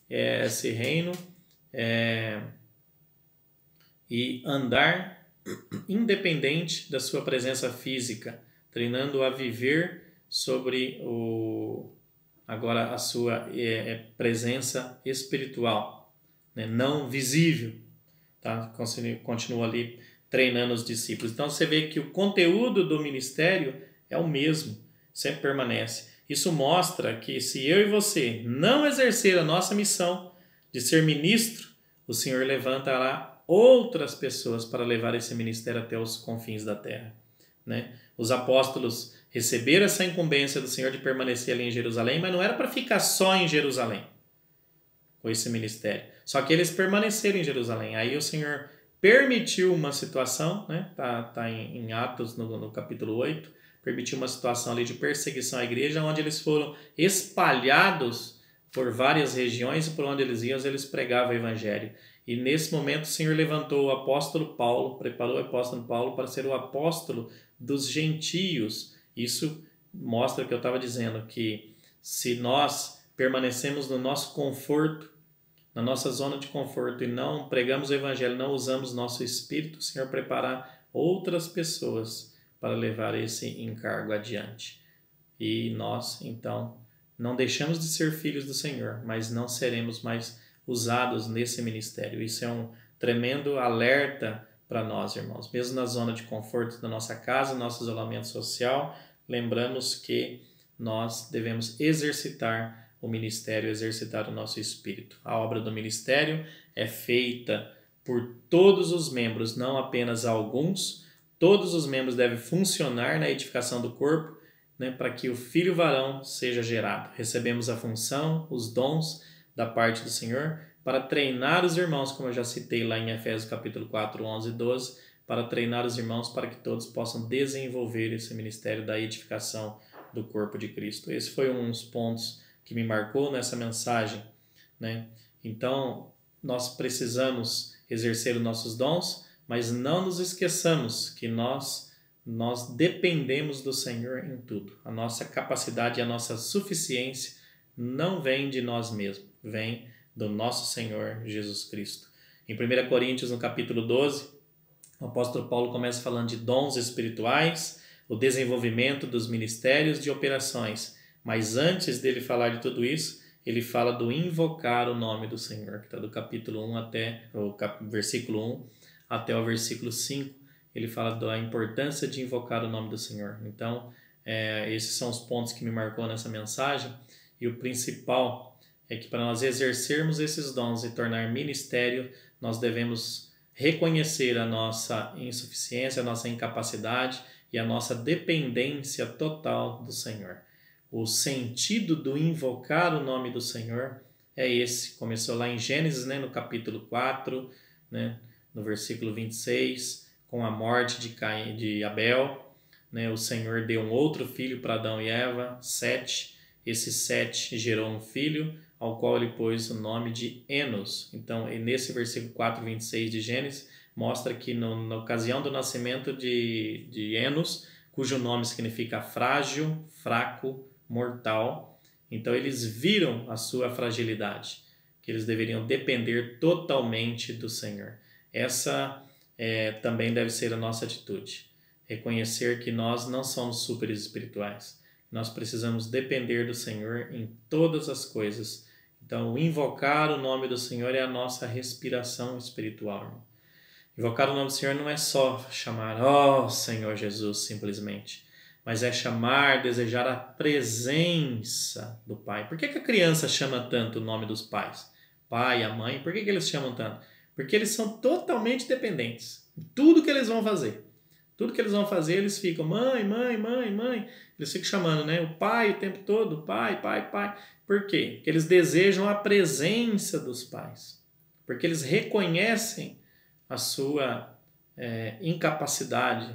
esse reino e andar independente da sua presença física, treinando a viver sobre agora a sua presença espiritual, né? Não visível, tá? Continua ali treinando os discípulos. Então você vê que o conteúdo do ministério é o mesmo, sempre permanece. Isso mostra que se eu e você não exercer a nossa missão de ser ministro, o Senhor levantará outras pessoas para levar esse ministério até os confins da terra, né? Os apóstolos receberam essa incumbência do Senhor de permanecer ali em Jerusalém, mas não era para ficar só em Jerusalém com esse ministério. Só que eles permaneceram em Jerusalém. Aí o Senhor permitiu uma situação, né? Tá em Atos, no capítulo 8, permitiu uma situação ali de perseguição à igreja, onde eles foram espalhados por várias regiões e por onde eles iam, eles pregavam o evangelho. E nesse momento o Senhor levantou o apóstolo Paulo, preparou o apóstolo Paulo para ser o apóstolo dos gentios. Isso mostra o que eu estava dizendo, que se nós permanecemos no nosso conforto, na nossa zona de conforto e não pregamos o evangelho, não usamos nosso espírito, o Senhor preparar outras pessoas para levar esse encargo adiante. E nós, então, não deixamos de ser filhos do Senhor, mas não seremos mais usados nesse ministério. Isso é um tremendo alerta para nós, irmãos. Mesmo na zona de conforto da nossa casa, nosso isolamento social, lembramos que nós devemos exercitar o ministério, exercitar o nosso espírito. A obra do ministério é feita por todos os membros, não apenas alguns. Todos os membros devem funcionar na edificação do corpo, né, para que o filho varão seja gerado. Recebemos a função, os dons da parte do Senhor para treinar os irmãos, como eu já citei lá em Efésios capítulo 4, 11 e 12, para treinar os irmãos para que todos possam desenvolver esse ministério da edificação do corpo de Cristo. Esse foi um dos pontos que me marcou nessa mensagem, né? Então, nós precisamos exercer os nossos dons, mas não nos esqueçamos que nós dependemos do Senhor em tudo. A nossa capacidade e a nossa suficiência não vem de nós mesmos, vem do nosso Senhor Jesus Cristo. Em 1 Coríntios, no capítulo 12, o apóstolo Paulo começa falando de dons espirituais, o desenvolvimento dos ministérios de operações. Mas antes dele falar de tudo isso, ele fala do invocar o nome do Senhor, que está do capítulo 1 até o versículo 1 até o versículo 5. Ele fala da importância de invocar o nome do Senhor. Então, esses são os pontos que me marcou nessa mensagem. E o principal é que para nós exercermos esses dons e tornar ministério, nós devemos reconhecer a nossa insuficiência, a nossa incapacidade e a nossa dependência total do Senhor. O sentido do invocar o nome do Senhor é esse. Começou lá em Gênesis, né, no capítulo 4, né, no versículo 26, com a morte de Abel. Né, o Senhor deu um outro filho para Adão e Eva, Sete. Esse Sete gerou um filho, ao qual ele pôs o nome de Enos. Então, nesse versículo 4, 26 de Gênesis, mostra que na ocasião do nascimento de Enos, cujo nome significa frágil, fraco, mortal, então eles viram a sua fragilidade, que eles deveriam depender totalmente do Senhor. Essa também deve ser a nossa atitude. Reconhecer que nós não somos super espirituais. Nós precisamos depender do Senhor em todas as coisas. Então, invocar o nome do Senhor é a nossa respiração espiritual, irmão. Invocar o nome do Senhor não é só chamar, ó Senhor Jesus, simplesmente, mas é chamar, desejar a presença do Pai. Por que a criança chama tanto o nome dos pais? Pai, a mãe, por que eles chamam tanto? Porque eles são totalmente dependentes. Tudo que eles vão fazer. Tudo que eles vão fazer, eles ficam, mãe, mãe, mãe, mãe. Eles ficam chamando, né? O pai o tempo todo, pai, pai, pai. Por quê? Porque eles desejam a presença dos pais. Porque eles reconhecem a sua incapacidade,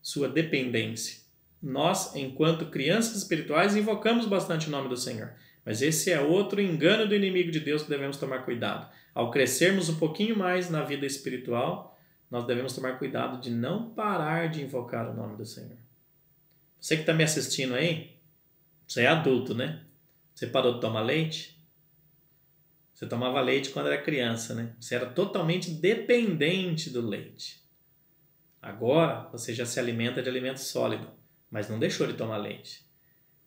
sua dependência. Nós, enquanto crianças espirituais, invocamos bastante o nome do Senhor. Mas esse é outro engano do inimigo de Deus que devemos tomar cuidado. Ao crescermos um pouquinho mais na vida espiritual, nós devemos tomar cuidado de não parar de invocar o nome do Senhor. Você que está me assistindo aí, você é adulto, né? Você parou de tomar leite? Você tomava leite quando era criança, né? Você era totalmente dependente do leite. Agora, você já se alimenta de alimento sólido, mas não deixou de tomar leite.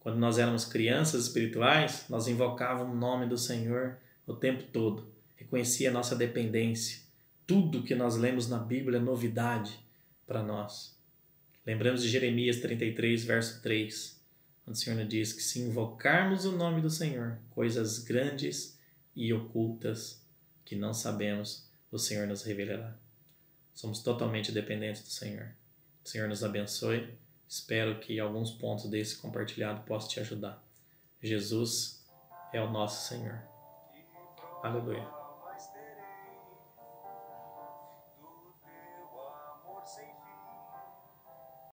Quando nós éramos crianças espirituais, nós invocávamos o nome do Senhor o tempo todo. Reconhecia a nossa dependência. Tudo que nós lemos na Bíblia é novidade para nós. Lembramos de Jeremias 33, verso 3, onde o Senhor nos diz que se invocarmos o nome do Senhor, coisas grandes e ocultas que não sabemos, o Senhor nos revelará. Somos totalmente dependentes do Senhor. O Senhor nos abençoe. Espero que alguns pontos desse compartilhado possam te ajudar. Jesus é o nosso Senhor. Aleluia.